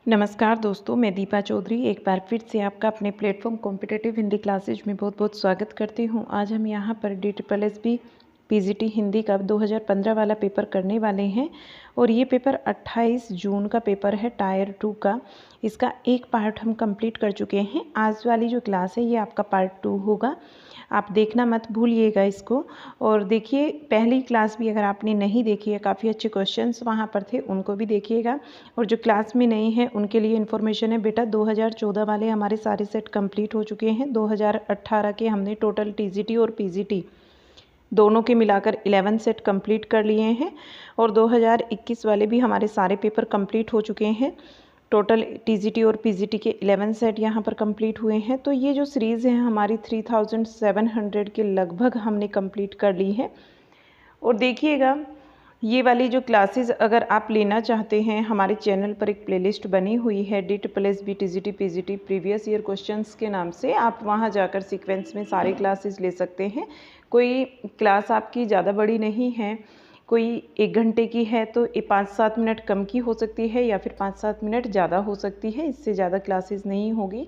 नमस्कार दोस्तों, मैं दीपा चौधरी एक बार फिर से आपका अपने प्लेटफॉर्म कॉम्पिटिटिव हिंदी क्लासेज में बहुत बहुत स्वागत करती हूं। आज हम यहां पर DSSB PGT हिंदी का 2015 वाला पेपर करने वाले हैं और ये पेपर 28 जून का पेपर है टायर 2 का। इसका एक पार्ट हम कंप्लीट कर चुके हैं। आज वाली जो क्लास है ये आपका पार्ट 2 होगा। आप देखना मत भूलिएगा इसको। और देखिए, पहली क्लास भी अगर आपने नहीं देखी है, काफ़ी अच्छे क्वेश्चंस वहाँ पर थे, उनको भी देखिएगा। और जो क्लास में नहीं है उनके लिए इन्फॉर्मेशन है बेटा, 2014 वाले हमारे सारे सेट कंप्लीट हो चुके हैं। 2018 के हमने टोटल TGT और PGT दोनों के मिलाकर 11 सेट कंप्लीट कर लिए हैं और 2021 वाले भी हमारे सारे पेपर कंप्लीट हो चुके हैं। टोटल TGT और PGT के 11 सेट यहाँ पर कंप्लीट हुए हैं। तो ये जो सीरीज़ है हमारी 3700 के लगभग हमने कंप्लीट कर ली है। और देखिएगा, ये वाली जो क्लासेस अगर आप लेना चाहते हैं, हमारे चैनल पर एक प्लेलिस्ट बनी हुई है DSSB TGT PGT previous year questions के नाम से। आप वहां जाकर सीक्वेंस में सारे क्लासेस ले सकते हैं। कोई क्लास आपकी ज़्यादा बड़ी नहीं है, कोई 1 घंटे की है तो 5-7 मिनट कम की हो सकती है या फिर 5-7 मिनट ज़्यादा हो सकती है, इससे ज़्यादा क्लासेस नहीं होगी।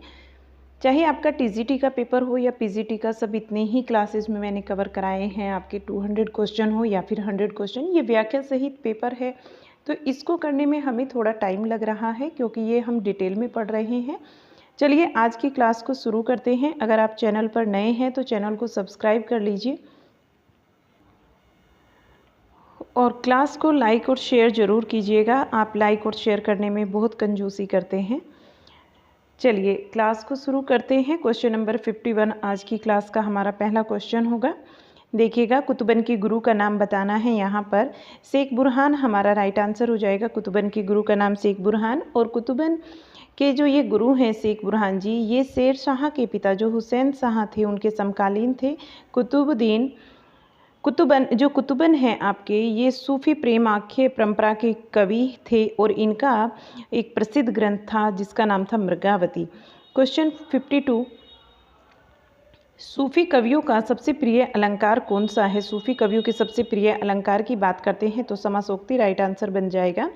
चाहे आपका TGT का पेपर हो या PGT का, सब इतने ही क्लासेस में मैंने कवर कराए हैं। आपके 200 क्वेश्चन हो या फिर 100 क्वेश्चन, ये व्याख्या सहित पेपर है तो इसको करने में हमें थोड़ा टाइम लग रहा है क्योंकि ये हम डिटेल में पढ़ रहे हैं। चलिए आज की क्लास को शुरू करते हैं। अगर आप चैनल पर नए हैं तो चैनल को सब्सक्राइब कर लीजिए और क्लास को लाइक और शेयर ज़रूर कीजिएगा। आप लाइक और शेयर करने में बहुत कंजूसी करते हैं। चलिए क्लास को शुरू करते हैं। क्वेश्चन नंबर 51 आज की क्लास का हमारा पहला क्वेश्चन होगा। देखिएगा, कुतुबन के गुरु का नाम बताना है। यहाँ पर शेख बुरहान हमारा राइट आंसर हो जाएगा। कुतुबन के गुरु का नाम शेख बुरहान। और कुतुबन के जो ये गुरु हैं शेख बुरहान जी, ये शेर शाह के पिता जो हुसैन शाह थे उनके समकालीन थे। कुतुबन हैं आपके, ये सूफी प्रेम आख्य परंपरा के कवि थे और इनका एक प्रसिद्ध ग्रंथ था जिसका नाम था मृगावती। क्वेश्चन 52, सूफी कवियों का सबसे प्रिय अलंकार कौन सा है? सूफी कवियों के सबसे प्रिय अलंकार की बात करते हैं तो समासोक्ति राइट आंसर बन जाएगा।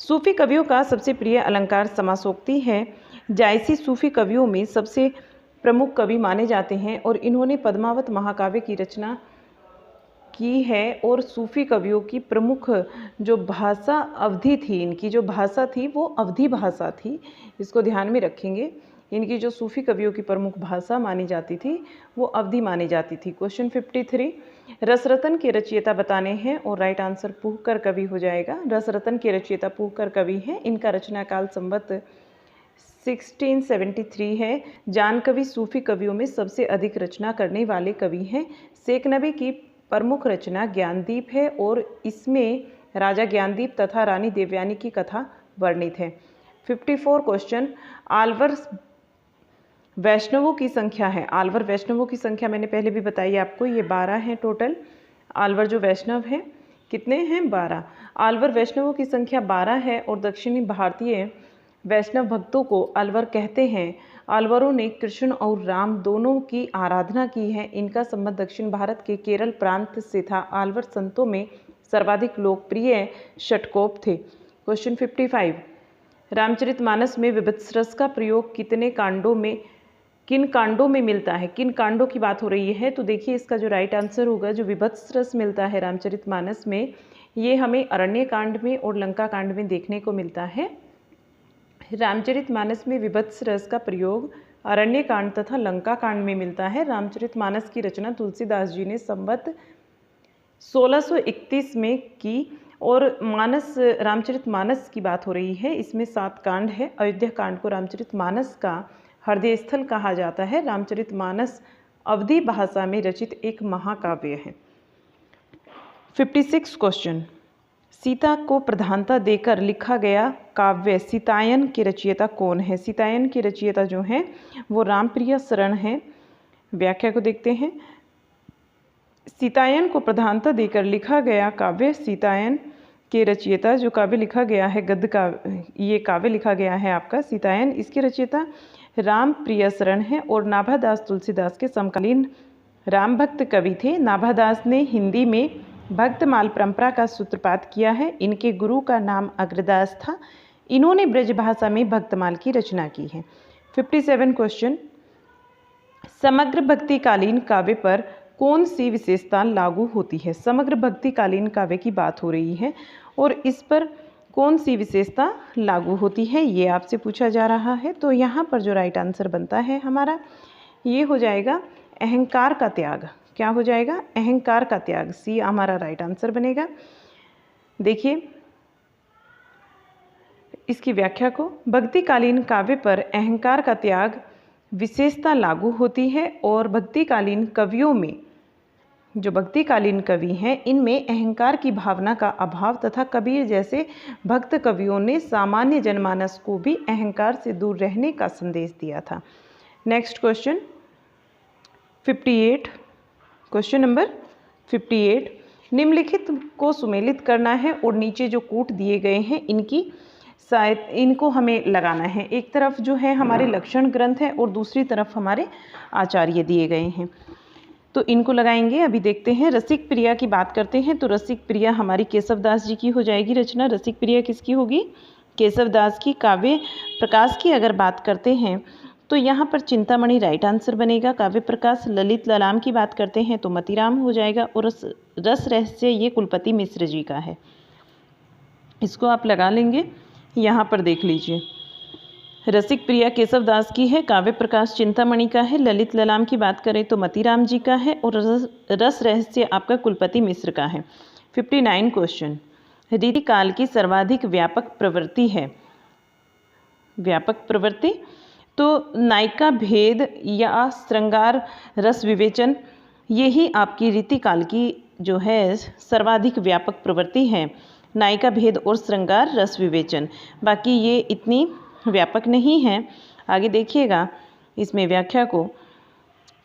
सूफी कवियों का सबसे प्रिय अलंकार समासोक्ति है। जायसी सूफी कवियों में सबसे प्रमुख कवि माने जाते हैं और इन्होंने पद्मावत महाकाव्य की रचना की है। और सूफी कवियों की प्रमुख जो भाषा अवधि थी, इनकी जो भाषा थी वो अवधी भाषा थी, इसको ध्यान में रखेंगे। इनकी जो सूफी कवियों की प्रमुख भाषा मानी जाती थी वो अवधी मानी जाती थी। क्वेश्चन 53, रसरतन के रचयिता बताने हैं और राइट आंसर पूहकर कवि हो जाएगा। रसरतन के रचयिता पूहकर कवि हैं। इनका रचना काल संवत 1673 है। जान कवि सूफी कवियों में सबसे अधिक रचना करने वाले कवि हैं। शेख नबी की प्रमुख रचना ज्ञानदीप है और इसमें राजा ज्ञानदीप तथा रानी देवयानी की कथा वर्णित है। 54 क्वेश्चन, आलवर वैष्णवों की संख्या है। आलवर वैष्णवों की संख्या मैंने पहले भी बताई आपको, ये 12 हैं टोटल। आलवर जो वैष्णव हैं कितने हैं? 12। आलवर वैष्णवों की संख्या 12 है और दक्षिणी भारतीय वैष्णव भक्तों को अलवर कहते हैं। अलवरों ने कृष्ण और राम दोनों की आराधना की है। इनका संबंध दक्षिण भारत के केरल प्रांत से था। अलवर संतों में सर्वाधिक लोकप्रिय षटकोप थे। क्वेश्चन 55, रामचरितमानस में विभत्सरस का प्रयोग किन कांडों में मिलता है? किन कांडों की बात हो रही है? तो देखिए, इसका जो राइट आंसर होगा, जो विभत्सरस मिलता है रामचरितमानस में, ये हमें अरण्य कांड में और लंका कांड में देखने को मिलता है। रामचरितमानस में विभत्सरस का प्रयोग अरण्य कांड तथा लंका कांड में मिलता है। रामचरितमानस की रचना तुलसीदास जी ने संवत 1631 में की। और रामचरितमानस की बात हो रही है, इसमें 7 कांड है। अयोध्या कांड को रामचरितमानस का हृदय स्थल कहा जाता है। रामचरितमानस अवधी भाषा में रचित एक महाकाव्य है। 56 क्वेश्चन, सीता को प्रधानता देकर लिखा गया काव्य सीतायन के रचयिता कौन है? सीतायन के रचयिता जो हैं वो रामप्रिय शरण हैं। व्याख्या को देखते हैं। सीतायन को प्रधानता देकर लिखा गया काव्य सीतायन के रचयिता, जो काव्य लिखा गया है गद्य का, ये काव्य लिखा गया है आपका सीतायन, इसके रचयिता रामप्रिय शरण हैं और नाभादास तुलसीदास के समकालीन राम भक्त कवि थे। नाभादास ने हिंदी में भक्तमाल परंपरा का सूत्रपात किया है। इनके गुरु का नाम अग्रदास था। इन्होंने ब्रज भाषा में भक्तमाल की रचना की है। 57 क्वेश्चन, समग्र भक्तिकालीन काव्य पर कौन सी विशेषता लागू होती है? समग्र भक्तिकालीन काव्य की बात हो रही है और इस पर कौन सी विशेषता लागू होती है, ये आपसे पूछा जा रहा है। तो यहाँ पर जो राइट आंसर बनता है हमारा, ये हो जाएगा अहंकार का त्याग। क्या हो जाएगा? अहंकार का त्याग। सी हमारा राइट आंसर बनेगा। देखिए इसकी व्याख्या को, भक्तिकालीन काव्य पर अहंकार का त्याग विशेषता लागू होती है और भक्तिकालीन कवियों में, जो भक्तिकालीन कवि हैं, इनमें अहंकार की भावना का अभाव तथा कबीर जैसे भक्त कवियों ने सामान्य जनमानस को भी अहंकार से दूर रहने का संदेश दिया था। नेक्स्ट क्वेश्चन 58, क्वेश्चन नंबर 58, निम्नलिखित को सुमेलित करना है और नीचे जो कूट दिए गए हैं इनको हमें लगाना है। एक तरफ जो है हमारे लक्षण ग्रंथ है और दूसरी तरफ हमारे आचार्य दिए गए हैं, तो इनको लगाएंगे। अभी देखते हैं। रसिक प्रिया की बात करते हैं तो रसिक प्रिया हमारी केशवदास जी की हो जाएगी रचना। रसिक प्रिया किसकी होगी? केशवदास की। काव्य प्रकाश की अगर बात करते हैं तो यहाँ पर चिंतामणि राइट आंसर बनेगा। काव्य प्रकाश। ललित ललाम की बात करते हैं तो मतीराम हो जाएगा। और रस रहस्य ये कुलपति मिश्र जी का है, इसको आप लगा लेंगे। यहाँ पर देख लीजिए, रसिक प्रिया केशवदास की है, काव्य प्रकाश चिंतामणि का है, ललित ललाम की बात करें तो मतीराम जी का है और रस रहस्य आपका कुलपति मिश्र का है। 59 क्वेश्चन, रीति काल की सर्वाधिक व्यापक प्रवृत्ति है। व्यापक प्रवृत्ति तो नायिका भेद या श्रृंगार रस विवेचन, यही आपकी रीति काल की जो है सर्वाधिक व्यापक प्रवृत्ति है। नायिका भेद और श्रृंगार रस विवेचन, बाकी ये इतनी व्यापक नहीं है। आगे देखिएगा इसमें व्याख्या को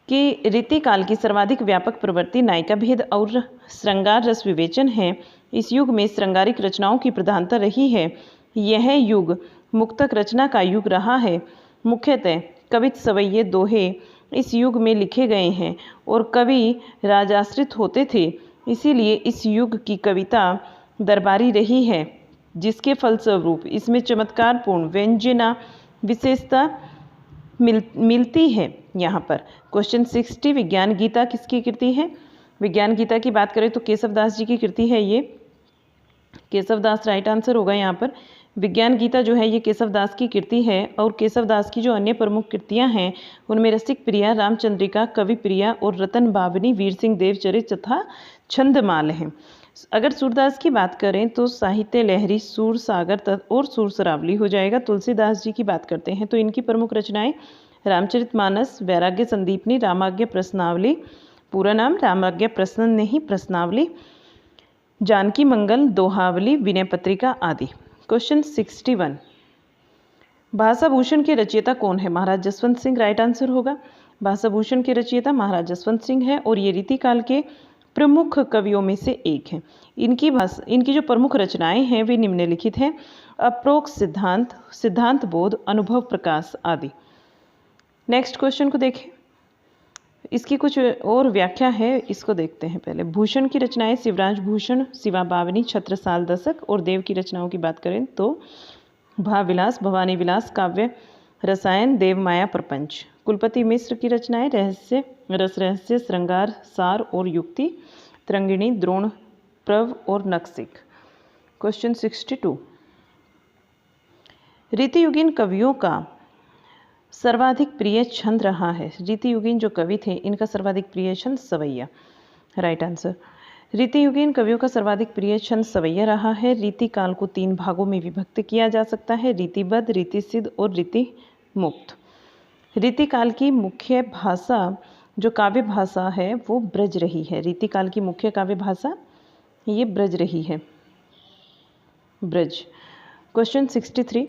कि रीति काल की सर्वाधिक व्यापक प्रवृत्ति नायिका भेद और श्रृंगार रस विवेचन है। इस युग में श्रृंगारिक रचनाओं की प्रधानता रही है। यह युग मुक्तक रचना का युग रहा है। मुख्यतः कवित सवैये दोहे इस युग में लिखे गए हैं और कवि राजाश्रित होते थे, इसीलिए इस युग की कविता दरबारी रही है, जिसके फलस्वरूप इसमें चमत्कारपूर्ण व्यंजना विशेषता मिलती है। यहाँ पर क्वेश्चन 60, विज्ञान गीता किसकी कृति है? विज्ञान गीता की बात करें तो केशवदास जी की कृति है। ये केशवदास राइट आंसर होगा यहाँ पर। विज्ञान गीता जो है ये केशवदास की कृति है और केशवदास की जो अन्य प्रमुख कृतियाँ हैं उनमें रसिक प्रिया, रामचंद्रिका, कवि प्रिया और रतन बावनी, वीर सिंह देवचरित तथा छंदमाल हैं। अगर सूरदास की बात करें तो साहित्य लहरी, सूर सागर और सूर सरावली हो जाएगा। तुलसीदास जी की बात करते हैं तो इनकी प्रमुख रचनाएं रामचरितमानस, वैराग्य संदीपनी, रामाज्ञा प्रश्नावली, पूरा नाम रामाज्ञा प्रश्न नहीं प्रश्नावली, जानकी मंगल, दोहावली, विनय पत्रिका आदि। क्वेश्चन 61, भाषा भूषण के रचयिता कौन है? महाराज जसवंत सिंह राइट आंसर होगा। भाषा भूषण के रचयिता महाराज जसवंत सिंह है और ये रीति काल के प्रमुख कवियों में से एक हैं। इनकी जो प्रमुख रचनाएं हैं वे निम्नलिखित हैं: अप्रोक्त सिद्धांत, सिद्धांत बोध, अनुभव प्रकाश आदि। नेक्स्ट क्वेश्चन को देखें, इसकी कुछ और व्याख्या है, इसको देखते हैं पहले। भूषण की रचनाएं शिवराज भूषण, शिवा बावनी, छत्रसाल दशक। और देव की रचनाओं की बात करें तो भाविलास, भवानी विलास, काव्य रसायन, देव माया प्रपंच। कुलपति मिश्र की रचनाएं रहस्य, रस रहस्य, श्रृंगार, सार और युक्ति, तरंगिणी, द्रोण, प्रव और नक्सिक। क्वेश्चन 62, रीतियुगीन कवियों का सर्वाधिक प्रिय छंद रहा है। रीतियुगीन जो कवि थे इनका सर्वाधिक प्रिय छंद सवैया, राइट आंसर। रीतियुगीन कवियों का सर्वाधिक प्रिय छंद सवैया रहा है। रीति काल को 3 भागों में विभक्त किया जा सकता है: रीतिबद्ध, रीतिसिद्ध और रीति मुक्त। रीति काल की मुख्य भाषा जो काव्य भाषा है वो ब्रज रही है। रीति काल की मुख्य काव्य भाषा ये ब्रज रही है, ब्रज। क्वेश्चन 63,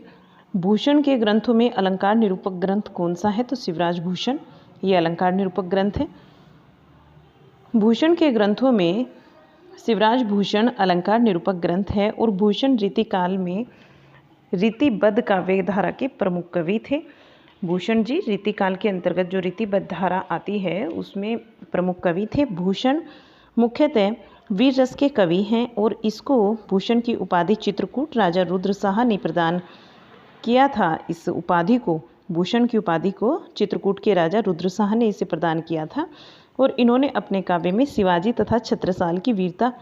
भूषण के ग्रंथों में अलंकार निरूपक ग्रंथ कौन सा है? तो शिवराज भूषण ये अलंकार निरूपक ग्रंथ है। भूषण के ग्रंथों में शिवराज भूषण अलंकार निरूपक ग्रंथ है और भूषण रीति काल में रीतिबद्ध काव्य धारा के प्रमुख कवि थे। भूषण जी रीति काल के अंतर्गत जो रीतिबद्ध धारा आती है उसमें प्रमुख कवि थे। भूषण मुख्यतः वीर रस के कवि हैं और इसको भूषण की उपाधि चित्रकूट राजा रुद्र साहा ने प्रदान किया था इस उपाधि को, भूषण की उपाधि को चित्रकूट के राजा रुद्रसाह ने इसे प्रदान किया था और इन्होंने अपने काव्य में शिवाजी तथा छत्रसाल की वीरता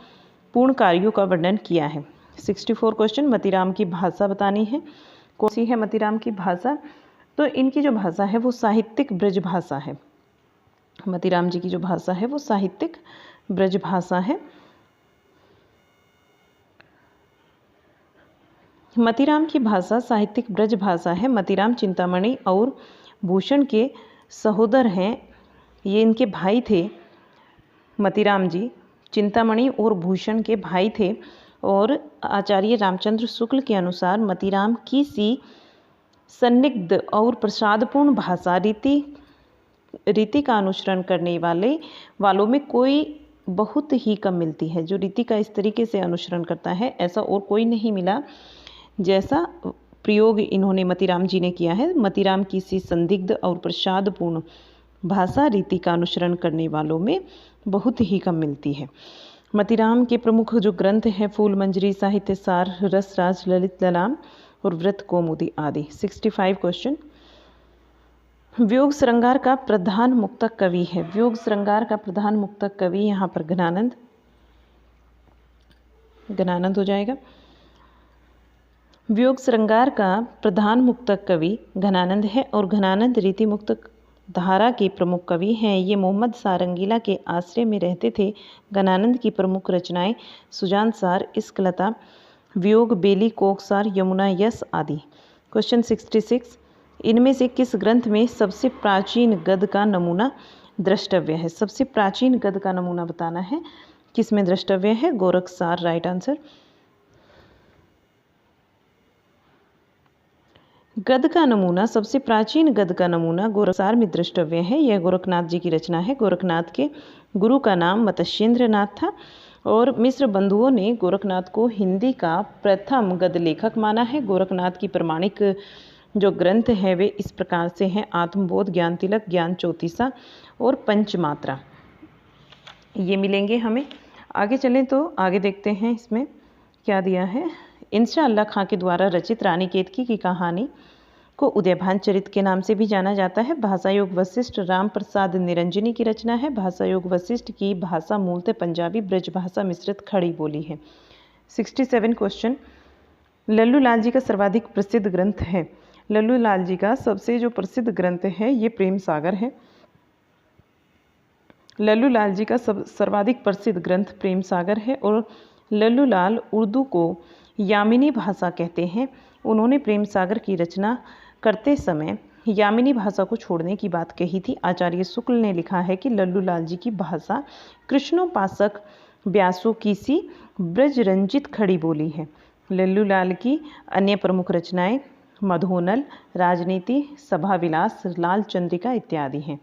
पूर्ण कार्यों का वर्णन किया है। 64 क्वेश्चन, मतीराम की भाषा बतानी है। कौन सी है मतीराम की भाषा? तो इनकी जो भाषा है वो साहित्यिक ब्रज भाषा है। मतीराम जी की जो भाषा है वो साहित्यिक ब्रज भाषा है। मतीराम की भाषा साहित्यिक ब्रज भाषा है। मतीराम चिंतामणि और भूषण के सहोदर हैं। ये इनके भाई थे। मतीराम जी चिंतामणि और भूषण के भाई थे और आचार्य रामचंद्र शुक्ल के अनुसार मतीराम की सी संदिग्ध और प्रसादपूर्ण भाषा रीति का अनुसरण करने वालों में कोई बहुत ही कम मिलती है। जो रीति का इस तरीके से अनुसरण करता है ऐसा और कोई नहीं मिला जैसा प्रयोग इन्होंने मतीराम जी ने किया है। मतीराम की सी संदिग्ध और प्रसादपूर्ण भाषा रीति का अनुसरण करने वालों में बहुत ही कम मिलती है। मतीराम के प्रमुख जो ग्रंथ हैं फूल मंजरी, साहित्य सार, रसराज, ललित ललाम और व्रत कौमुदी आदि। 65 क्वेश्चन, व्योग श्रृंगार का प्रधान मुक्तक कवि है। व्योग श्रृंगार का प्रधान मुक्तक कवि यहाँ पर घनानंद हो जाएगा। व्योग श्रृंगार का प्रधान मुक्तक कवि घनानंद है और घनानंद रीति मुक्तक धारा के प्रमुख कवि हैं। ये मोहम्मद शाह रंगीला के आश्रय में रहते थे। घनानंद की प्रमुख रचनाएं सुजान सार, इश्कलता, वियोग, बेली, कोकसार, यमुना, यश आदि। क्वेश्चन 66, इनमें से किस ग्रंथ में सबसे प्राचीन गद्य का नमूना द्रष्टव्य है? सबसे प्राचीन गद्य का नमूना बताना है, किस में द्रष्टव्य है? गोरखसार राइट आंसर। गद्य का नमूना, सबसे प्राचीन गद्य का नमूना गोरखसार में द्रष्टव्य है। यह गोरखनाथ जी की रचना है। गोरखनाथ के गुरु का नाम मत्स्येंद्र नाथ था और मिश्र बंधुओं ने गोरखनाथ को हिंदी का प्रथम गद्य लेखक माना है। गोरखनाथ की प्रमाणिक जो ग्रंथ हैं वे इस प्रकार से हैं: आत्मबोध, ज्ञान तिलक, ज्ञान चौतीसा और पंचमात्रा, ये मिलेंगे हमें। आगे चलें तो आगे देखते हैं इसमें क्या दिया है। इंशाअल्लाह खां के द्वारा रचित रानी केतकी की कहानी को उदयभान चरित के नाम से भी जाना जाता है। भाषा योग वशिष्ठ राम प्रसाद निरंजनी की रचना है। भाषा योग वशिष्ठ की भाषा मूलतः पंजाबी ब्रज भाषा मिश्रित खड़ी बोली है। 67 क्वेश्चन, लल्लू लाल जी का सर्वाधिक प्रसिद्ध ग्रंथ है। लल्लू लाल जी का सबसे जो प्रसिद्ध ग्रंथ है ये प्रेम सागर है। लल्लू लाल जी का सर्वाधिक प्रसिद्ध ग्रंथ प्रेम सागर है और लल्लू लाल उर्दू को यामिनी भाषा कहते हैं। उन्होंने प्रेम सागर की रचना करते समय यामिनी भाषा को छोड़ने की बात कही थी। आचार्य शुक्ल ने लिखा है कि लल्लू लाल जी की भाषा कृष्णोपासक व्यासों की सी ब्रज रंजित खड़ी बोली है। लल्लू लाल की अन्य प्रमुख रचनाएं मधोनल, राजनीति, सभा विलास, लाल चंद्रिका इत्यादि हैं।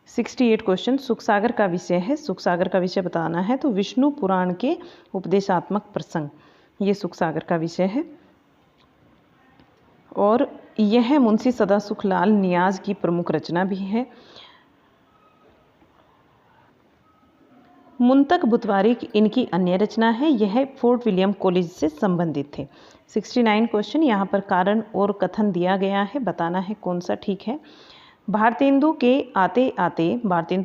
68 क्वेश्चन, सुखसागर का विषय है। सुखसागर का विषय बताना है तो विष्णु पुराण के उपदेशात्मक प्रसंग, ये सुखसागर का विषय है और यह मुंशी सदा सुखलाल नियाज की प्रमुख रचना भी है। मुंतक बुतवारी इनकी अन्य रचना है। यह फोर्ट विलियम कॉलेज से संबंधित थे। 69 क्वेश्चन, यहाँ पर कारण और कथन दिया गया है, बताना है कौन सा ठीक है। भारतेंदु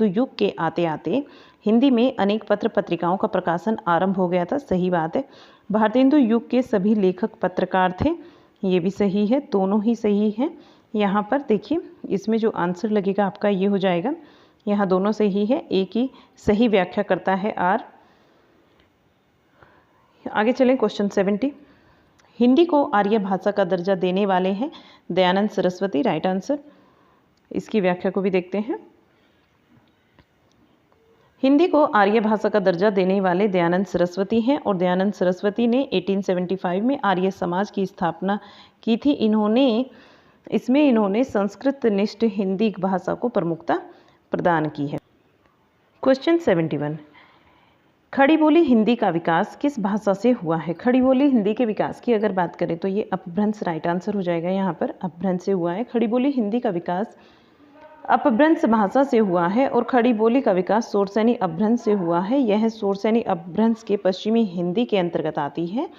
युग के आते आते हिंदी में अनेक पत्र पत्रिकाओं का प्रकाशन आरंभ हो गया था। सही बात है। भारतेंदु युग के सभी लेखक पत्रकार थे, ये भी सही है, दोनों ही सही हैं। यहाँ पर देखिए इसमें जो आंसर लगेगा आपका ये हो जाएगा, यहाँ दोनों सही है, एक ही सही व्याख्या करता है आर। आगे चलें क्वेश्चन 70, हिंदी को आर्य भाषा का दर्जा देने वाले हैं दयानंद सरस्वती राइट आंसर। इसकी व्याख्या को भी देखते हैं। हिंदी को आर्य भाषा का दर्जा देने वाले दयानंद सरस्वती हैं और दयानंद सरस्वती ने 1875 में आर्य समाज की स्थापना की थी। इन्होंने संस्कृत निष्ठ हिंदी भाषा को प्रमुखता प्रदान की है। क्वेश्चन 71, खड़ी बोली हिंदी का विकास किस भाषा से हुआ है? खड़ी बोली हिंदी के विकास की अगर बात करें तो ये अपभ्रंश राइट आंसर हो जाएगा। यहाँ पर अपभ्रंश से हुआ है। खड़ी बोली हिंदी का विकास अपभ्रंश भाषा से हुआ है और खड़ी बोली का विकास शोरसैनी अपभ्रंश से हुआ है। यह शोरसैनी अपभ्रंश के पश्चिमी हिंदी के अंतर्गत आती है।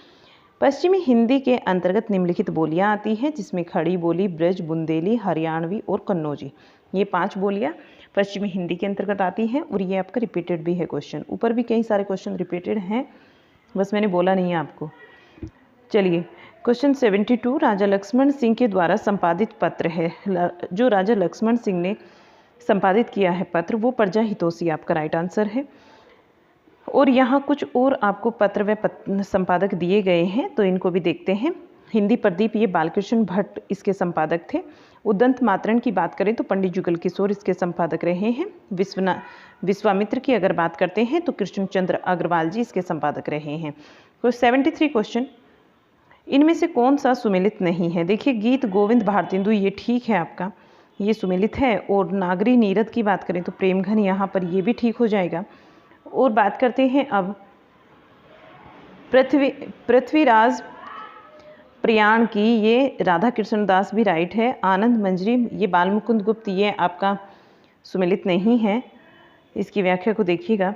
पश्चिमी हिंदी के अंतर्गत निम्नलिखित बोलियां आती हैं, जिसमें खड़ी बोली, ब्रज, बुंदेली, हरियाणवी और कन्नौजी, ये 5 बोलियां पश्चिमी हिंदी के अंतर्गत आती हैं और ये आपका रिपीटेड भी है क्वेश्चन। ऊपर भी कई सारे क्वेश्चन रिपीटेड हैं, बस मैंने बोला नहीं है आपको। चलिए क्वेश्चन 72 राजा लक्ष्मण सिंह के द्वारा संपादित पत्र है। जो राजा लक्ष्मण सिंह ने संपादित किया है पत्र, वो प्रजा हितोषी आपका राइट आंसर है। और यहाँ कुछ और आपको पत्र व संपादक दिए गए हैं, तो इनको भी देखते हैं। हिंदी प्रदीप, ये बालकृष्ण भट्ट इसके संपादक थे। उदंत मातरण की बात करें तो पंडित जुगल किशोर इसके संपादक रहे हैं। विश्वामित्र की अगर बात करते हैं तो कृष्णचंद्र अग्रवाल जी इसके संपादक रहे हैं। तो 73 क्वेश्चन, इनमें से कौन सा सुमेलित नहीं है? देखिए गीत गोविंद भारतेंदु ये ठीक है आपका, ये सुमेलित है। और नागरी नीरद की बात करें तो प्रेमघन यहाँ पर ये भी ठीक हो जाएगा। और बात करते हैं अब पृथ्वीराज प्रयाण की, ये राधा कृष्ण दास भी राइट है। आनंद मंजरी, ये बाल मुकुंद गुप्त, ये आपका सुमेलित नहीं है। इसकी व्याख्या को देखिएगा।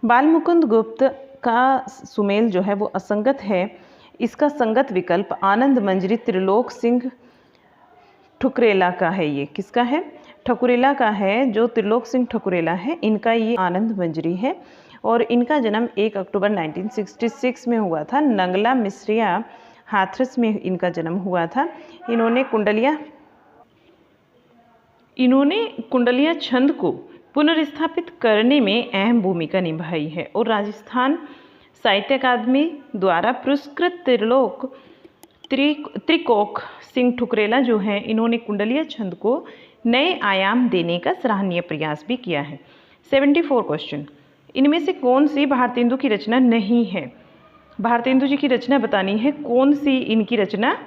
बाल मुकुंद गुप्त का सुमेल जो है वो असंगत है। इसका संगत विकल्प आनंद मंजरी त्रिलोक सिंह ठुकरेला का है। ये किसका है? ठकुरेला का है। जो त्रिलोक सिंह ठकुरेला है, इनका ये आनंद मंजरी है। और इनका जन्म 1 अक्टूबर 1966 में हुआ था। नंगला मिश्रिया हाथरस में इनका जन्म हुआ था। इन्होंने कुंडलिया छंद को पुनर्स्थापित करने में अहम भूमिका निभाई है। और राजस्थान साहित्य अकादमी द्वारा पुरस्कृत त्रिकोक सिंह ठुकरेला जो हैं, इन्होंने कुंडलिया छंद को नए आयाम देने का सराहनीय प्रयास भी किया है। 74 क्वेश्चन, इनमें से कौन सी भारतेंदु की रचना नहीं है? भारतेंदु जी की रचना बतानी है, कौन सी इनकी रचना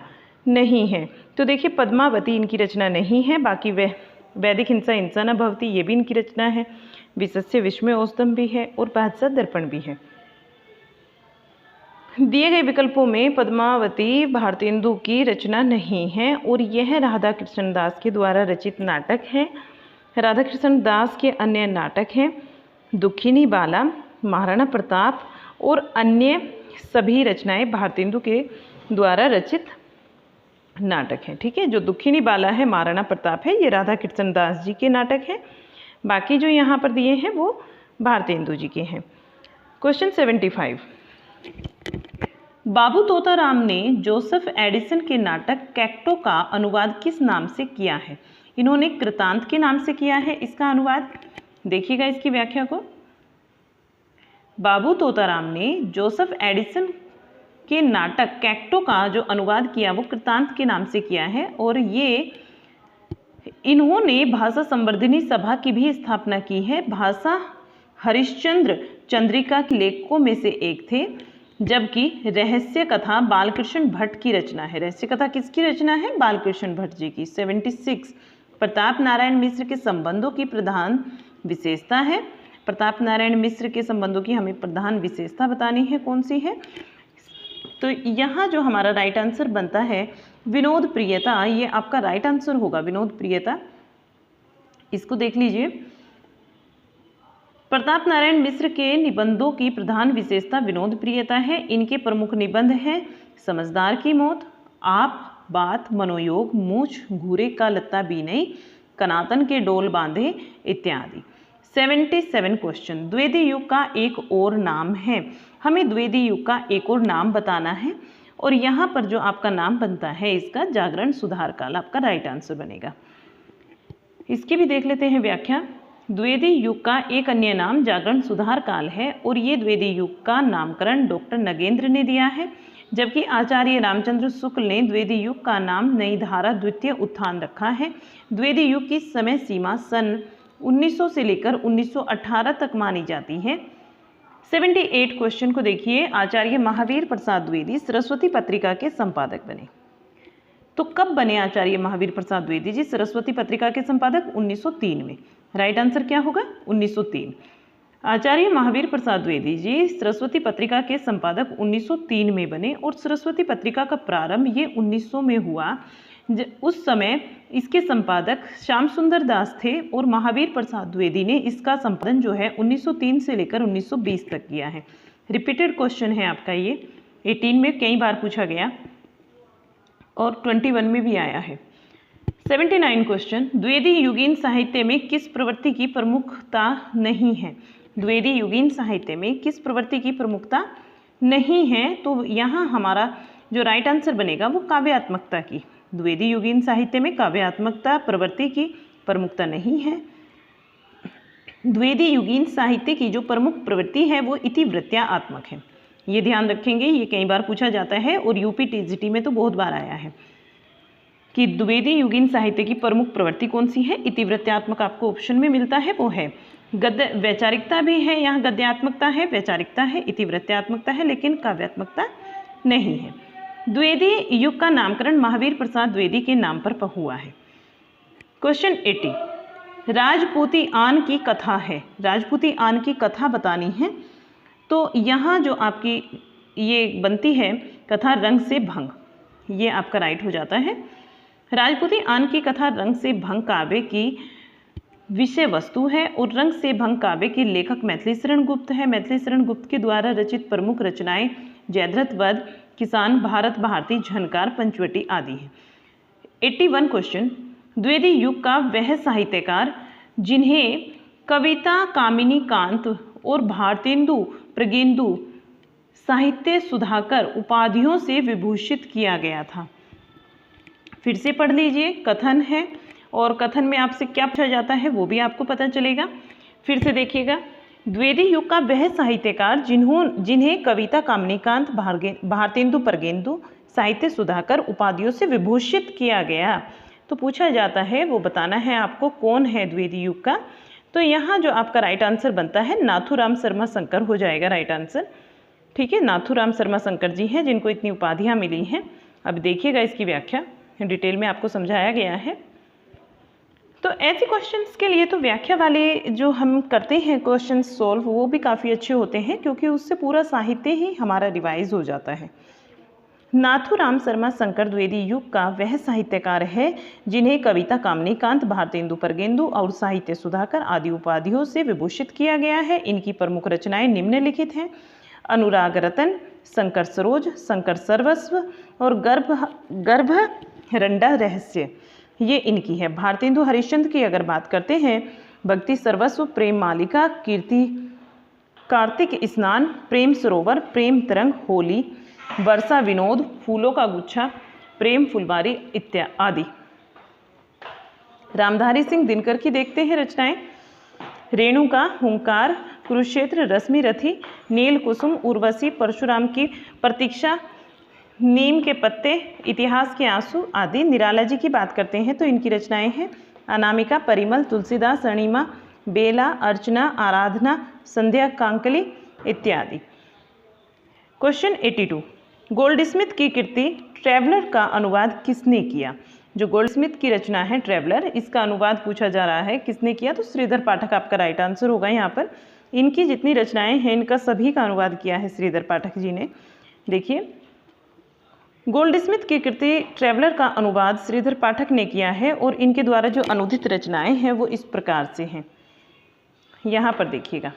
नहीं है। तो देखिए पद्मावती इनकी रचना नहीं है। बाकी वैदिक हिंसा हिंसा न भवती, ये भी इनकी रचना है। विशस्य विस्मय औषधम भी है और बादशाह दर्पण भी है। दिए गए विकल्पों में पद्मावती भारतेंदु की रचना नहीं है और यह राधा कृष्ण दास के द्वारा रचित नाटक है। राधा कृष्ण दास के अन्य नाटक हैं दुखिनी बाला, महाराणा प्रताप और अन्य सभी रचनाएं भारतेंदु के द्वारा रचित नाटक हैं। ठीक है, जो दुखिनी बाला है, महाराणा प्रताप है, ये राधा कृष्ण दास जी के नाटक हैं। बाकी जो यहाँ पर दिए हैं वो भारतेंदु जी के हैं। क्वेश्चन 75, बाबू तोताराम ने जोसेफ एडिसन के नाटक कैक्टो का अनुवाद किस नाम से किया है? इन्होंने कृतांत के नाम से किया है इसका अनुवाद। देखिएगा इसकी व्याख्या को। बाबू तोताराम ने जोसेफ एडिसन के नाटक कैक्टो का जो अनुवाद किया वो कृतांत के नाम से किया है। और ये इन्होंने भाषा संवर्धनी सभा की भी स्थापना की है। भाषा हरिश्चंद्र चंद्रिका के लेखकों में से एक थे, जबकि रहस्य कथा बालकृष्ण भट्ट की रचना है। रहस्य कथा किसकी रचना है? बालकृष्ण भट्ट जी की। 76, प्रताप नारायण मिश्र के संबंधों की प्रधान विशेषता है। प्रताप नारायण मिश्र के संबंधों की हमें प्रधान विशेषता बतानी है, कौन सी है? तो यहाँ जो हमारा राइट आंसर बनता है विनोद प्रियता, ये आपका राइट आंसर होगा, विनोद प्रियता। इसको देख लीजिए। प्रताप नारायण मिश्र के निबंधों की प्रधान विशेषता विनोद प्रियता है। इनके प्रमुख निबंध हैं समझदार की मौत, आप बात, मनोयोग, मूछ घूरे का लत्ता बीनई, कनातन के डोल बांधे इत्यादि। 77 क्वेश्चन, द्विवेदी युग का एक और नाम है। हमें द्विवेदी युग का एक और नाम बताना है और यहाँ पर जो आपका नाम बनता है इसका जागरण सुधार काल आपका राइट आंसर बनेगा। इसकी भी देख लेते हैं व्याख्या। द्विवेदी युग का एक अन्य नाम जागरण सुधार काल है और ये द्विवेदी युग का नामकरण डॉक्टर नगेंद्र ने दिया है, जबकि आचार्य रामचंद्र शुक्ल ने द्विवेदी युग का नाम नई धारा द्वितीय उत्थान रखा है। द्विवेदी युग की समय सीमा सन 1900 से लेकर 1918 तक मानी जाती है। 78 क्वेश्चन को देखिए। आचार्य महावीर प्रसाद द्विवेदी सरस्वती पत्रिका के संपादक बने। तो कब बने आचार्य महावीर प्रसाद द्विवेदी जी सरस्वती पत्रिका के संपादक? 1903 में। राइट आंसर क्या होगा? 1903। आचार्य महावीर प्रसाद द्विवेदी जी सरस्वती पत्रिका के संपादक 1903 में बने और सरस्वती पत्रिका का प्रारंभ ये 1900 में हुआ। उस समय इसके संपादक श्याम सुंदर दास थे और महावीर प्रसाद द्विवेदी ने इसका संपादन जो है 1903 से लेकर 1920 तक किया है। रिपीटेड क्वेश्चन है आपका ये, 18 में कई बार पूछा गया और 21 में भी आया है। 79 क्वेश्चन, द्विवेदी युगीन साहित्य में किस प्रवृत्ति की प्रमुखता नहीं है? द्विवेदी युगीन साहित्य में किस प्रवृत्ति की प्रमुखता नहीं है? तो यहाँ हमारा जो राइट आंसर बनेगा वो काव्यात्मकता की। द्विवेदी युगीन साहित्य में काव्यात्मकता प्रवृत्ति की प्रमुखता नहीं है। द्विवेदी युगीन साहित्य की जो प्रमुख प्रवृत्ति है वो इतिवृत्त्यात्मक है। ये ध्यान रखेंगे, ये कई बार पूछा जाता है और यूपी टीजीटी में तो बहुत बार आया है कि द्विवेदी युगीन साहित्य की प्रमुख प्रवृत्ति कौन सी है? इतिवृत्त्यात्मक आपको ऑप्शन में मिलता है, वो है। गद्य वैचारिकता भी है, यहाँ गद्यात्मकता है, वैचारिकता है, इतिवृत्त्यात्मकता है, लेकिन काव्यात्मकता नहीं है। द्विवेदी युग का नामकरण महावीर प्रसाद द्विवेदी के नाम पर हुआ है। क्वेश्चन 80, राजपूती आन की कथा है। राजपूती आन की कथा बतानी है, तो यहाँ जो आपकी ये बनती है कथा रंग से भंग, ये आपका राइट हो जाता है। राजपूती आन की कथा रंग से भंग काव्य की विषय वस्तु है और रंग से भंग काव्य के लेखक मैथिली शरण गुप्त है। मैथिली शरण गुप्त के द्वारा रचित प्रमुख रचनाएं जयद्रथ वध, किसान, भारत भारती, झनकार, पंचवटी आदि है। 81 क्वेश्चन, द्विवेदी युग का वह साहित्यकार जिन्हें कविता कामिनी कांत और भारतेंदु प्रगेंदु साहित्य सुधाकर उपाधियों से विभूषित किया गया था। फिर से पढ़ लीजिए, कथन है और कथन में आपसे क्या पूछा जाता है वो भी आपको पता चलेगा। फिर से देखिएगा, द्विवेदी युग का वह साहित्यकार जिन्हें कविता कामिनीकांत, भारतेंदु प्रगेंदु साहित्य सुधाकर उपाधियों से विभूषित किया गया। तो पूछा जाता है वो बताना है आपको कौन है द्विवेदी युग का। तो यहाँ जो आपका राइट आंसर बनता है नाथूराम शर्मा शंकर हो जाएगा राइट आंसर। ठीक है, नाथूराम शर्मा शंकर जी हैं जिनको इतनी उपाधियाँ मिली हैं। अब देखिएगा इसकी व्याख्या डिटेल में आपको समझाया गया है। तो ऐसे क्वेश्चंस के लिए तो व्याख्या वाले जो हम करते हैं क्वेश्चन सॉल्व, वो भी काफ़ी अच्छे होते हैं क्योंकि उससे पूरा साहित्य ही हमारा रिवाइज हो जाता है। नाथूराम शर्मा शंकर द्विवेदी युग का वह साहित्यकार है जिन्हें कविता कामिनीकांत, भारतेंदु प्रगेंदु और साहित्य सुधाकर आदि उपाधियों से विभूषित किया गया है। इनकी प्रमुख रचनाएं निम्नलिखित हैं: अनुराग रतन, शंकर सरोज, शंकर सर्वस्व और गर्भ रंडा रहस्य, ये इनकी है। भारतेंदु हरिश्चंद्र की अगर बात करते हैं, भक्ति सर्वस्व, प्रेम मालिका, कीर्ति, कार्तिक स्नान, प्रेम सरोवर, प्रेम तरंग, होली, वर्षा विनोद, फूलों का गुच्छा, प्रेम फुलवारी इत्यादि। रामधारी सिंह दिनकर की देखते हैं रचनाएं: रेणुका, हुंकार, कुरुक्षेत्र, रश्मि रथी, नील कुसुम, उर्वशी, परशुराम की प्रतीक्षा, नीम के पत्ते, इतिहास के आंसू आदि। निराला जी की बात करते हैं तो इनकी रचनाएं हैं अनामिका, परिमल, तुलसीदास, अणिमा, बेला, अर्चना, आराधना, संध्या, कांकली इत्यादि। क्वेश्चन 82, गोल्डस्मिथ की कृति ट्रैवलर का अनुवाद किसने किया? जो गोल्डस्मिथ की रचना है ट्रैवलर, इसका अनुवाद पूछा जा रहा है किसने किया, तो श्रीधर पाठक आपका राइट आंसर होगा। यहाँ पर इनकी जितनी रचनाएं हैं इनका सभी का अनुवाद किया है श्रीधर पाठक जी ने। देखिए, गोल्डस्मिथ की कृति ट्रैवलर का अनुवाद श्रीधर पाठक ने किया है और इनके द्वारा जो अनुदित रचनाएं हैं वो इस प्रकार से हैं। यहाँ पर देखिएगा,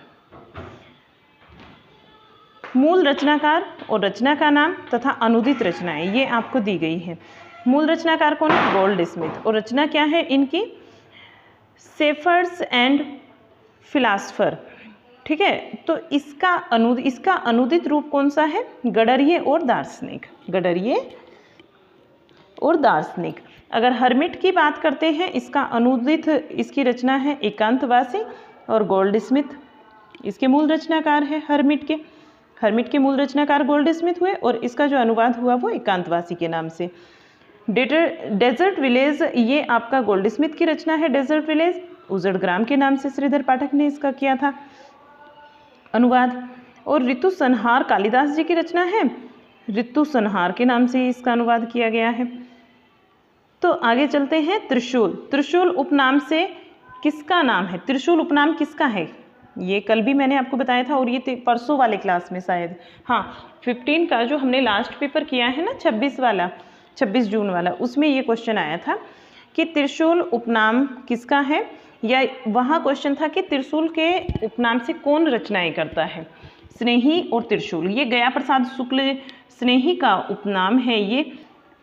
मूल रचनाकार और रचना का नाम तथा अनुदित रचनाएं ये आपको दी गई है। मूल रचनाकार कौन है? गोल्डस्मिथ। और रचना क्या है इनकी? Shepherd's and philosopher. ठीक है, तो इसका अनुदित रूप कौन सा है? गडरिये और दार्शनिक। गडरिये और दार्शनिक। अगर हर्मिट की बात करते हैं, इसका अनुदित इसकी रचना है एकांतवासी और गोल्डस्मिथ इसके मूल रचनाकार है। हर्मिट के मूल रचनाकार गोल्डस्मिथ हुए और इसका जो अनुवाद हुआ वो एकांतवासी के नाम से। डेजर्ट विलेज, ये आपका गोल्डस्मिथ की रचना है। डेजर्ट विलेज उजड़ ग्राम के नाम से श्रीधर पाठक ने इसका किया था अनुवाद। और ऋतु संहार कालिदास जी की रचना है, ऋतु संहार के नाम से इसका अनुवाद किया गया है। तो आगे चलते हैं। त्रिशूल, त्रिशूल उपनाम से किसका नाम है? त्रिशूल उपनाम किसका है? ये कल भी मैंने आपको बताया था और ये परसों वाले क्लास में शायद, हाँ 15 का जो हमने लास्ट पेपर किया है ना 26 जून वाला, उसमें ये क्वेश्चन आया था कि त्रिशूल उपनाम किसका है, या वहाँ क्वेश्चन था कि त्रिशूल के उपनाम से कौन रचनाएं करता है। स्नेही और त्रिशूल, ये गया प्रसाद शुक्ल स्नेही का उपनाम है। ये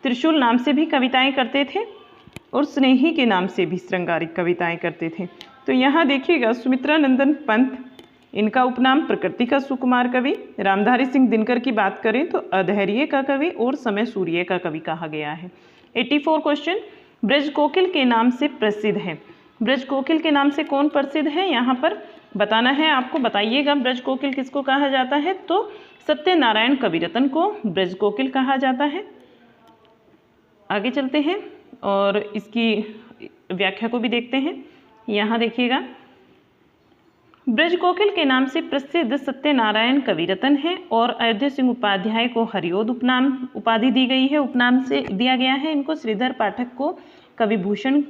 त्रिशूल नाम से भी कविताएं करते थे और स्नेही के नाम से भी श्रृंगारिक कविताएं करते थे। तो यहाँ देखिएगा सुमित्रा नंदन पंत, इनका उपनाम प्रकृति का सुकुमार कवि। रामधारी सिंह दिनकर की बात करें तो अधैर्य का कवि और समय सूर्य का कवि कहा गया है। 84 क्वेश्चन, ब्रज कोकिल के नाम से प्रसिद्ध है। ब्रज कोकिल के नाम से कौन प्रसिद्ध है, यहाँ पर बताना है आपको। बताइएगा ब्रज कोकिल किसको कहा जाता है, तो सत्यनारायण कविरत्न को ब्रज कोकिल कहा जाता है। आगे चलते हैं और इसकी व्याख्या को भी देखते हैं। यहाँ देखिएगा, ब्रज कोकिल के नाम से प्रसिद्ध सत्यनारायण कविरत्न है और अयोध्या सिंह उपाध्याय को हरिओद उपनाम उपाधि दी गई है, उपनाम से दिया गया है इनको। श्रीधर पाठक को कविभूषण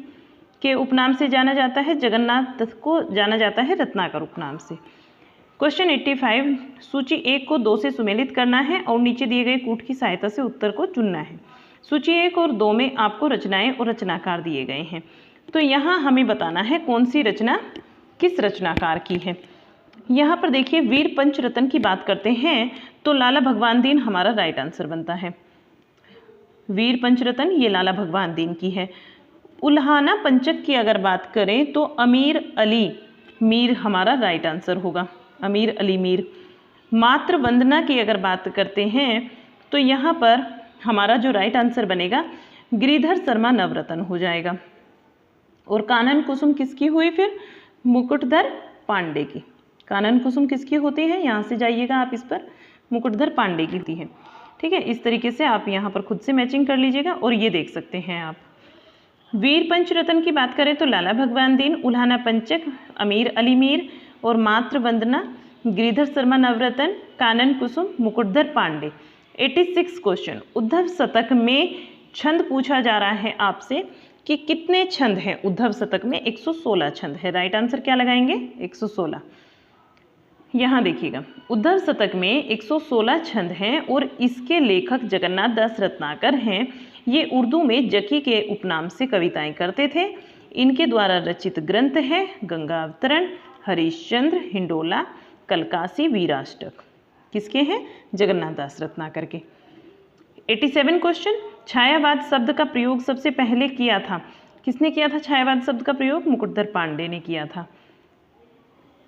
के उपनाम से जाना जाता है। जगन्नाथ दत्त को जाना जाता है रत्नाकर उपनाम से। क्वेश्चन 85, सूची 1 को 2 से सुमेलित करना है और नीचे दिए गए कूट की सहायता से उत्तर को चुनना है। सूची 1 और 2 में आपको रचनाएं और रचनाकार दिए गए हैं। तो यहाँ हमें बताना है कौन सी रचना किस रचनाकार की है। यहाँ पर देखिए, वीर पंचरत्न की बात करते हैं तो लाला भगवान दीन हमारा राइट आंसर बनता है। वीर पंचरत्न ये लाला भगवान दीन की है। उल्हाना पंचक की अगर बात करें तो अमीर अली मीर हमारा राइट आंसर होगा, अमीर अली मीर। मातृ वंदना की अगर बात करते हैं तो यहाँ पर हमारा जो राइट आंसर बनेगा गिरिधर शर्मा नवरत्न हो जाएगा। और कानन कुसुम किसकी हुई, फिर मुकुटधर पांडे की। कानन कुसुम किसकी होती है, यहाँ से जाइएगा आप इस पर, मुकुटधर पांडे की थी है। ठीक है, इस तरीके से आप यहाँ पर खुद से मैचिंग कर लीजिएगा और ये देख सकते हैं आप। वीर पंचरत्न की बात करें तो लाला भगवान दीन, उल्हाना पंचक अमीर अली मीर और मातृ वंदना गिरिधर शर्मा नवरत्न, कानन कुसुम मुकुटधर पांडे। 86 क्वेश्चन, उद्धव शतक में छंद पूछा जा रहा है आपसे कि कितने छंद हैं उद्धव शतक में। 116 छंद है। राइट आंसर क्या लगाएंगे, 116। यहाँ देखिएगा, उद्धव शतक में 116 छंद हैं और इसके लेखक जगन्नाथ दास रत्नाकर हैं। ये उर्दू में जकी के उपनाम से कविताएं करते थे। इनके द्वारा रचित ग्रंथ है गंगा अवतरण, हरिश्चंद्र, हिंडोला, कलकासी, वीराष्टक। किसके हैं, जगन्नाथ दास रत्नाकर के। 87 क्वेश्चन, छायावाद शब्द का प्रयोग सबसे पहले किया था। किसने किया था छायावाद शब्द का प्रयोग, मुकुटधर पांडे ने किया था।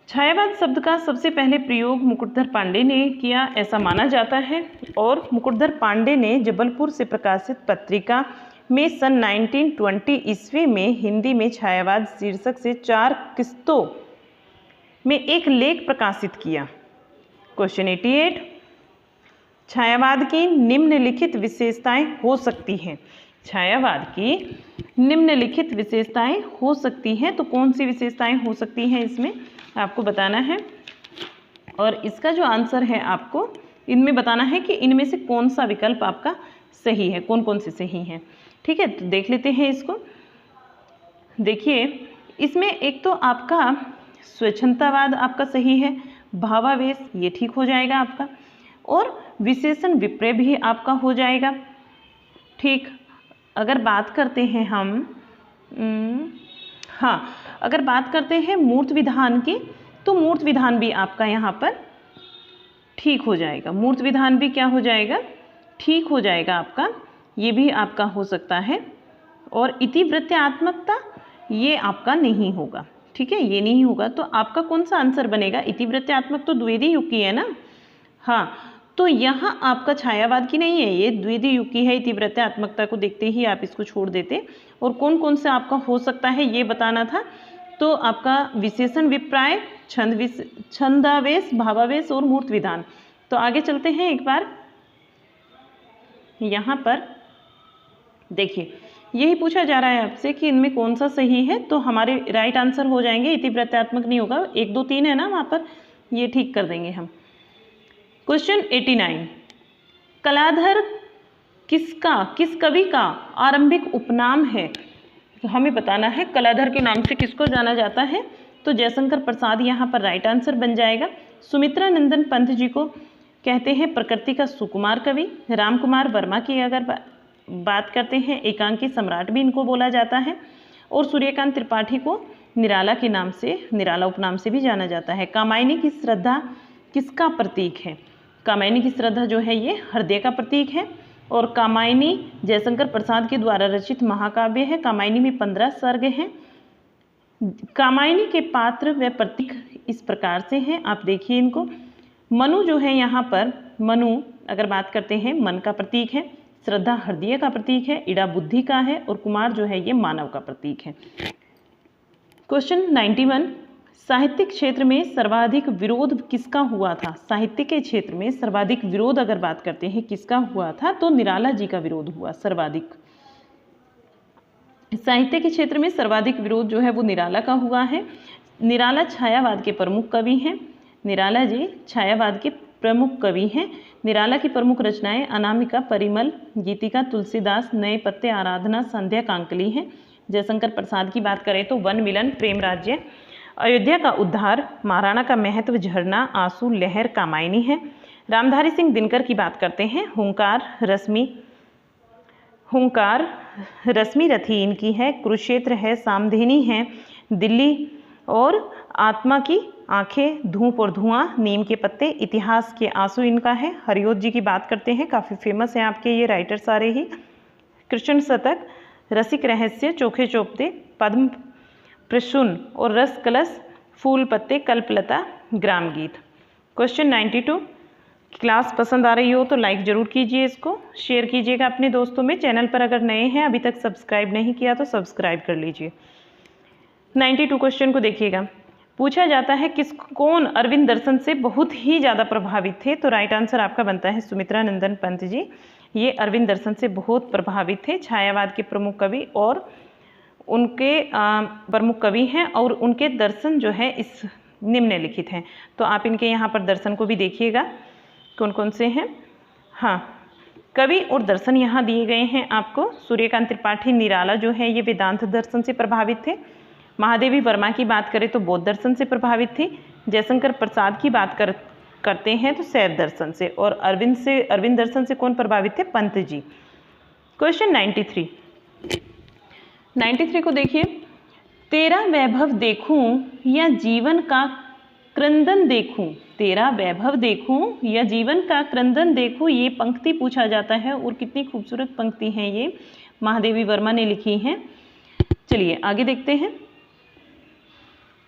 छायावाद शब्द का सबसे पहले प्रयोग मुकुटधर पांडे ने किया ऐसा माना जाता है। और मुकुटधर पांडे ने जबलपुर से प्रकाशित पत्रिका में सन 1920 ईस्वी में हिंदी में छायावाद शीर्षक से 4 किस्तों में एक लेख प्रकाशित किया। क्वेश्चन 88, छायावाद की निम्नलिखित विशेषताएं हो सकती हैं। छायावाद की निम्नलिखित विशेषताएं हो सकती हैं, तो कौन सी विशेषताएं हो सकती हैं इसमें आपको बताना है। और इसका जो आंसर है आपको इनमें बताना है कि इनमें से कौन सा विकल्प आपका सही है, कौन कौन से सही हैं। ठीक है, तो देख लेते हैं इसको। देखिए, इसमें एक तो आपका स्वच्छंदतावाद आपका सही है, भावावेश ये ठीक हो जाएगा आपका, और विशेषण विपर्य भी आपका हो जाएगा। ठीक, अगर बात करते हैं हम अगर बात करते हैं मूर्त विधान की, तो मूर्त विधान भी आपका यहाँ पर ठीक हो जाएगा। मूर्त विधान भी क्या हो जाएगा, ठीक हो जाएगा आपका, ये भी आपका हो सकता है। और इतिवृत्त्यात्मकता ये आपका नहीं होगा। ठीक है, ये नहीं होगा। तो आपका कौन सा आंसर बनेगा, इतिवृत्त्यात्मक तो द्विवेदी युग की है ना। हाँ, तो यहाँ आपका छायावाद की नहीं है, ये द्विवेदी युग की है। इतिवृत्त्यात्मकता को देखते ही आप इसको छोड़ देते। और कौन कौन से आपका हो सकता है ये बताना था। तो आपका विशेषण विप्राय, छंदावेश, भावावेश और मूर्त विधान। तो आगे चलते हैं एक बार। यहाँ पर देखिए, यही पूछा जा रहा है आपसे कि इनमें कौन सा सही है, तो हमारे राइट आंसर हो जाएंगे। इतिवृत्त्यात्मक नहीं होगा, 1 2 3 है ना वहाँ पर, ये ठीक कर देंगे हम। क्वेश्चन 89, कलाधर किस कवि का आरंभिक उपनाम है। तो हमें बताना है कलाधर के नाम से किसको जाना जाता है। तो जयशंकर प्रसाद यहाँ पर राइट आंसर बन जाएगा। सुमित्रा नंदन पंत जी को कहते हैं प्रकृति का सुकुमार कवि। राम कुमार वर्मा की अगर बात करते हैं, एकांकी सम्राट भी इनको बोला जाता है। और सूर्यकांत त्रिपाठी को निराला के नाम से, निराला उपनाम से भी जाना जाता है। कामायनी की श्रद्धा किसका प्रतीक है? कामायनी की श्रद्धा जो है ये हृदय का प्रतीक है और कामायनी जयशंकर प्रसाद के द्वारा रचित महाकाव्य है। कामायनी में 15 सर्ग हैं। कामायनी के पात्र व प्रतीक इस प्रकार से हैं, आप देखिए इनको। मनु जो है यहाँ पर, मनु अगर बात करते हैं मन का प्रतीक है, श्रद्धा हृदय का प्रतीक है, इड़ा बुद्धि का है और कुमार जो है ये मानव का प्रतीक है। क्वेश्चन 91, साहित्यिक क्षेत्र में सर्वाधिक विरोध किसका हुआ था? साहित्य के क्षेत्र में सर्वाधिक विरोध अगर बात करते हैं किसका हुआ था, तो निराला जी का विरोध हुआ सर्वाधिक। साहित्य के क्षेत्र में सर्वाधिक विरोध जो है वो निराला का हुआ है। निराला छायावाद के प्रमुख कवि हैं। निराला जी छायावाद के प्रमुख कवि हैं। निराला की प्रमुख रचनाएं अनामिका, परिमल, गीतिका, तुलसीदास, नए पत्ते, आराधना, संध्या, कांकली हैं। जयशंकर प्रसाद की बात करें तो वन मिलन, प्रेम राज्य, अयोध्या का उद्धार, महाराणा का महत्व, झरना, आंसू, लहर, कामायनी है। रामधारी सिंह दिनकर की बात करते हैं, हुंकार, रश्मि रथी इनकी है, कुरुक्षेत्र है, सामधेनी है, दिल्ली और आत्मा की आंखें, धूप और धुआं, नीम के पत्ते, इतिहास के आंसू इनका है। हरिओत जी की बात करते हैं, काफ़ी फेमस है आपके ये राइटर सारे ही। कृष्ण शतक, रसिक रहस्य, चोखे चौपते, पद्म प्रसून और रस कलश, फूल पत्ते, कल्पलता, ग्राम गीत। क्वेश्चन 92, क्लास पसंद आ रही हो तो लाइक ज़रूर कीजिए, इसको शेयर कीजिएगा अपने दोस्तों में। चैनल पर अगर नए हैं, अभी तक सब्सक्राइब नहीं किया तो सब्सक्राइब कर लीजिए। 92 क्वेश्चन को देखिएगा। पूछा जाता है कौन अरविंद दर्शन से बहुत ही ज़्यादा प्रभावित थे? तो राइट आंसर आपका बनता है सुमित्रा नंदन पंत जी। ये अरविंद दर्शन से बहुत प्रभावित थे, छायावाद के प्रमुख कवि और उनके प्रमुख कवि हैं और उनके दर्शन जो है इस निम्नलिखित हैं। तो आप इनके यहाँ पर दर्शन को भी देखिएगा कौन कौन से हैं। हाँ, कवि और दर्शन यहाँ दिए गए हैं आपको। सूर्यकांत त्रिपाठी, निराला जो है ये वेदांत दर्शन से प्रभावित थे। महादेवी वर्मा की बात करें तो बौद्ध दर्शन से प्रभावित थी। जयशंकर प्रसाद की बात करते हैं तो शैव दर्शन से। और अरविंद दर्शन से कौन प्रभावित थे? पंत जी। क्वेश्चन 93 को देखिए। तेरा वैभव देखूं या जीवन का क्रंदन देखूं, तेरा वैभव देखूं या जीवन का क्रंदन देखूं, ये पंक्ति पूछा जाता है। और कितनी खूबसूरत पंक्ति है ये, महादेवी वर्मा ने लिखी है। चलिए आगे देखते हैं।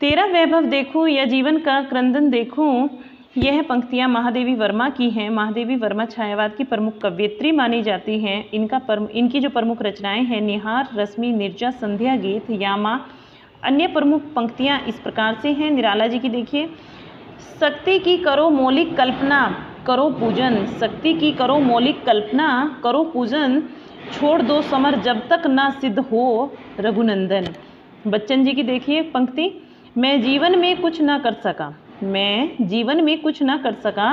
तेरा वैभव देखूं या जीवन का क्रंदन देखूं, यह पंक्तियां महादेवी वर्मा की हैं। महादेवी वर्मा छायावाद की प्रमुख कवयित्री मानी जाती हैं। इनकी जो प्रमुख रचनाएं हैं, निहार, रश्मि, निर्जा, संध्या गीत, यामा। अन्य प्रमुख पंक्तियां इस प्रकार से हैं। निराला जी की देखिए। शक्ति की करो मौलिक कल्पना, करो पूजन, शक्ति की करो मौलिक कल्पना, करो पूजन, छोड़ दो समर जब तक ना सिद्ध हो रघुनंदन। बच्चन जी की देखिए पंक्ति। मैं जीवन में कुछ ना कर सका, मैं जीवन में कुछ ना कर सका,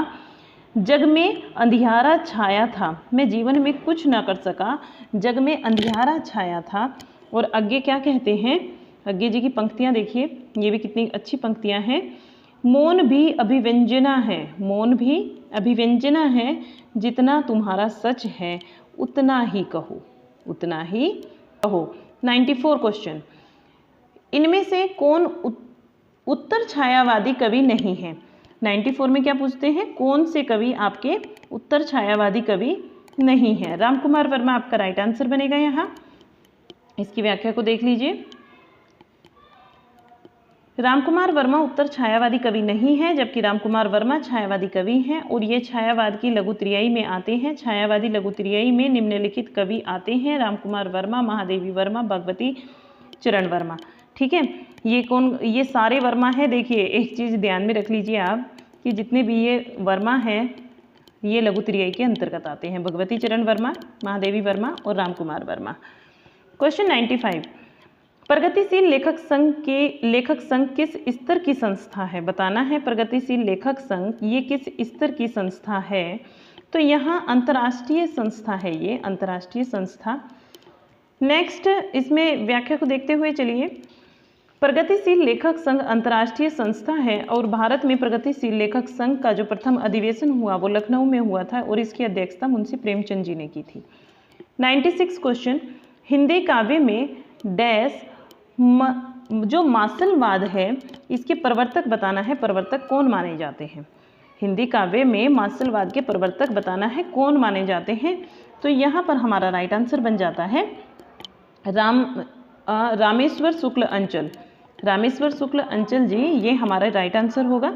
जग में अंधियारा छाया था। मैं जीवन में कुछ ना कर सका, जग में अंधियारा छाया था। और आगे क्या कहते हैं, आगे जी की पंक्तियां देखिए, ये भी कितनी अच्छी पंक्तियां हैं। मौन भी अभिव्यंजना है, मौन भी अभिव्यंजना है, जितना तुम्हारा सच है उतना ही कहो, उतना ही कहो। 94 क्वेश्चन। इनमें से कौन उत्तर छायावादी कवि नहीं है? 94 में क्या पूछते हैं, कौन से कवि आपके उत्तर छायावादी कवि नहीं है? रामकुमार वर्मा आपका राइट आंसर बनेगा। यहाँ इसकी व्याख्या को देख लीजिए। रामकुमार वर्मा उत्तर छायावादी कवि नहीं है, जबकि रामकुमार वर्मा छायावादी कवि हैं और ये छायावाद की लघुत्रियाई में आते हैं। छायावादी लघुत्रियाई में निम्नलिखित कवि आते हैं: रामकुमार वर्मा, महादेवी वर्मा, भगवती चरण वर्मा। ठीक है, ये सारे वर्मा है। देखिए एक चीज़ ध्यान में रख लीजिए आप कि जितने भी ये वर्मा हैं ये लघुत्रियाई के अंतर्गत आते हैं: भगवती चरण वर्मा, महादेवी वर्मा और रामकुमार वर्मा। क्वेश्चन 95। प्रगतिशील लेखक संघ किस स्तर की संस्था है? बताना है। प्रगतिशील लेखक संघ ये किस स्तर की संस्था है? तो यहाँ अंतर्राष्ट्रीय संस्था है, ये अंतर्राष्ट्रीय संस्था। नेक्स्ट इसमें व्याख्या को देखते हुए चलिए। प्रगतिशील लेखक संघ अंतर्राष्ट्रीय संस्था है और भारत में प्रगतिशील लेखक संघ का जो प्रथम अधिवेशन हुआ वो लखनऊ में हुआ था और इसकी अध्यक्षता मुंशी प्रेमचंद जी ने की थी। 96 क्वेश्चन। हिंदी काव्य में डैश जो मासलवाद है इसके प्रवर्तक बताना है। प्रवर्तक कौन माने जाते हैं? हिंदी काव्य में मार्शलवाद के प्रवर्तक बताना है, कौन माने जाते हैं। तो यहाँ पर हमारा राइट आंसर बन जाता है रामेश्वर शुक्ल अंचल। रामेश्वर शुक्ल अंचल जी, ये हमारा राइट आंसर होगा।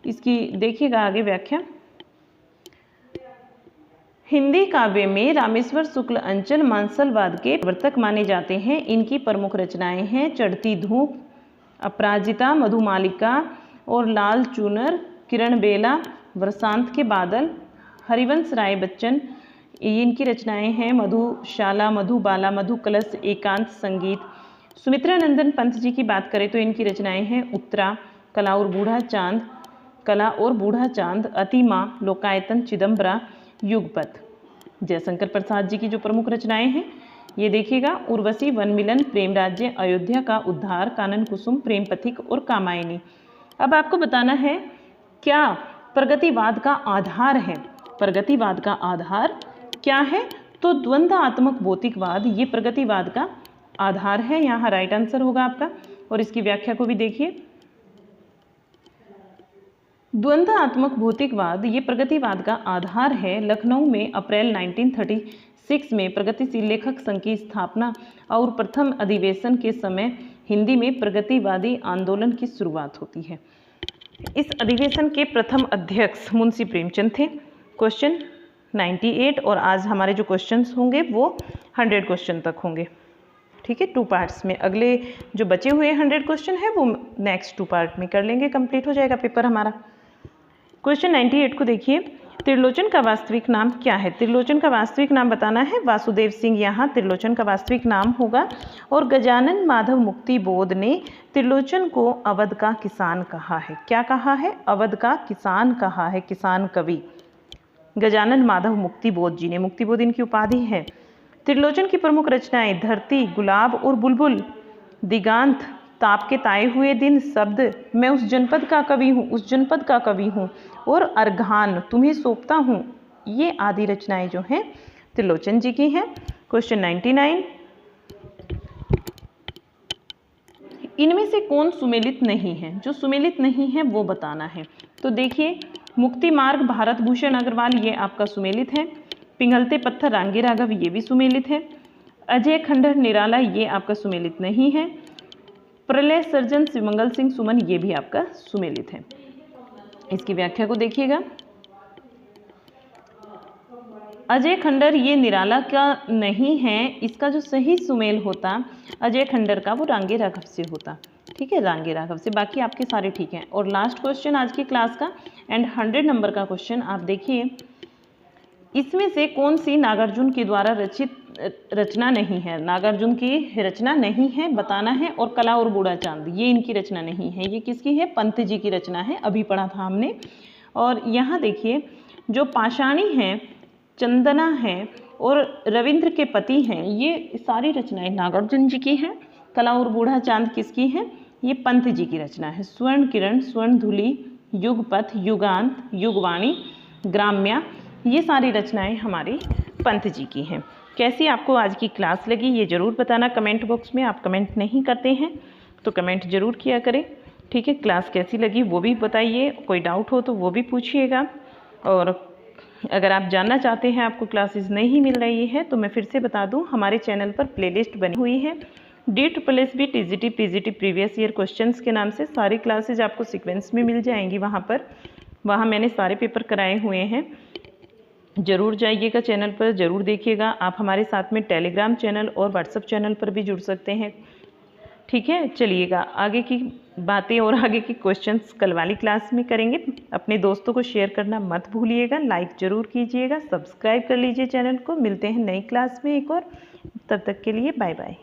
इसकी देखिएगा आगे व्याख्या। हिंदी काव्य में रामेश्वर शुक्ल अंचल मार्शलवाद के प्रवर्तक माने जाते हैं। इनकी प्रमुख रचनाएं हैं चढ़ती धूप, अपराजिता, मधुमालिका और लाल चूनर, किरण बेला, वसंत के बादल, हरिवंश राय बच्चन, इनकी रचनाएं हैं मधुशाला, मधुबाला, मधु कलश, एकांत संगीत। सुमित्रा नंदन पंत जी की बात करें तो इनकी रचनाएं हैं उत्तरा, कला और बूढ़ा चांद, अतिमा, लोकायतन, चिदम्बरा, युगपथ। जयशंकर प्रसाद जी की जो प्रमुख रचनाएं हैं ये देखिएगा, उर्वशी, वन मिलन, प्रेम राज्य, अयोध्या का उद्धार, कानन कुसुम, प्रेम पथिक और कामायनी। अब आपको बताना है क्या प्रगतिवाद का आधार है। प्रगतिवाद का आधार क्या है? तो द्वंद्वात्मक भौतिकवाद, ये प्रगतिवाद का आधार है। यहाँ राइट आंसर होगा आपका। और इसकी व्याख्या को भी देखिए। द्वंद्वात्मक भौतिकवाद ये प्रगतिवाद का आधार है। लखनऊ में अप्रैल 1936 में प्रगतिशील लेखक संघ की स्थापना और प्रथम अधिवेशन के समय हिंदी में प्रगतिवादी आंदोलन की शुरुआत होती है। इस अधिवेशन के प्रथम अध्यक्ष मुंशी प्रेमचंद थे। क्वेश्चन 98 और आज हमारे जो क्वेश्चंस होंगे वो 100 क्वेश्चन तक होंगे। ठीक है, 2 पार्ट्स में। अगले जो बचे हुए 100 क्वेश्चन है वो नेक्स्ट 2 पार्ट में कर लेंगे, कंप्लीट हो जाएगा पेपर हमारा। क्वेश्चन 98 को देखिए। त्रिलोचन का वास्तविक नाम क्या है? त्रिलोचन का वास्तविक नाम बताना है वासुदेव सिंह, यहाँ त्रिलोचन का वास्तविक नाम होगा। और गजानन माधव मुक्ति बोध ने त्रिलोचन को अवध का किसान कहा है। क्या कहा है? अवध का किसान कहा है, किसान कवि गजानन माधव मुक्ति बोध जी ने। मुक्ति बोध इनकी उपाधि है। त्रिलोचन की प्रमुख रचनाएं धरती, गुलाब और बुलबुल, दिगांत, ताप के ताए हुए दिन, शब्द, मैं उस जनपद का कवि हूँ, उस जनपद का कवि हूँ, और अर्घान, तुम्हें सौंपता हूँ, ये आदि रचनाएं जो हैं त्रिलोचन जी की हैं। क्वेश्चन 99, इनमें से कौन सुमेलित नहीं है? जो सुमेलित नहीं है वो बताना है। तो देखिए, मुक्ति मार्ग भारत भूषण अग्रवाल, ये आपका सुमेलित है। पिघलते पत्थर रांगे राघव, ये भी सुमेलित है। अजय खंडहर निराला, ये आपका सुमेलित नहीं है। प्रलय सर्जन शिवमंगल सिंह सुमन, ये भी आपका सुमेलित है। इसकी व्याख्या को देखिएगा। अजय खंडर ये निराला का नहीं है, इसका जो सही सुमेल होता अजय खंडर का वो रांगे राघव से होता। ठीक है, रांगे राघव से। बाकी आपके सारे ठीक हैं। और लास्ट क्वेश्चन आज की क्लास का एंड 100 नंबर का क्वेश्चन आप देखिए। इसमें से कौन सी नागार्जुन के द्वारा रचित रचना नहीं है? नागार्जुन की रचना नहीं है बताना है। और कला और बूढ़ा चांद, ये इनकी रचना नहीं है। ये किसकी है? पंत जी की रचना है, अभी पढ़ा था हमने। और यहाँ देखिए, जो पाषाणी हैं, चंदना है और रविंद्र के पति हैं, ये सारी रचनाएं नागार्जुन जी की हैं। कला और बूढ़ा चांद किसकी है? ये पंत जी की रचना है। स्वर्ण किरण, स्वर्ण धुली, युगपथ, युगांत, युगवाणी, ग्राम्या, ये सारी रचनाएं हमारी पंत जी की हैं। कैसी आपको आज की क्लास लगी ये ज़रूर बताना कमेंट बॉक्स में। आप कमेंट नहीं करते हैं तो कमेंट ज़रूर किया करें। ठीक है, क्लास कैसी लगी वो भी बताइए। कोई डाउट हो तो वो भी पूछिएगा। और अगर आप जानना चाहते हैं आपको क्लासेस नहीं मिल रही है तो मैं फिर से बता दूं, हमारे चैनल पर प्लेलिस्ट बनी हुई है। DSSB TGT PGT previous year questions के नाम से सारी क्लासेज आपको सीक्वेंस में मिल जाएंगी। वहाँ मैंने सारे पेपर कराए हुए हैं। ज़रूर जाइएगा चैनल पर, ज़रूर देखिएगा। आप हमारे साथ में टेलीग्राम चैनल और व्हाट्सएप चैनल पर भी जुड़ सकते हैं। ठीक है, चलिएगा आगे की बातें और आगे की क्वेश्चंस कल वाली क्लास में करेंगे। अपने दोस्तों को शेयर करना मत भूलिएगा, लाइक ज़रूर कीजिएगा, सब्सक्राइब कर लीजिए चैनल को। मिलते हैं नई क्लास में एक और, तब तक के लिए बाय बाय।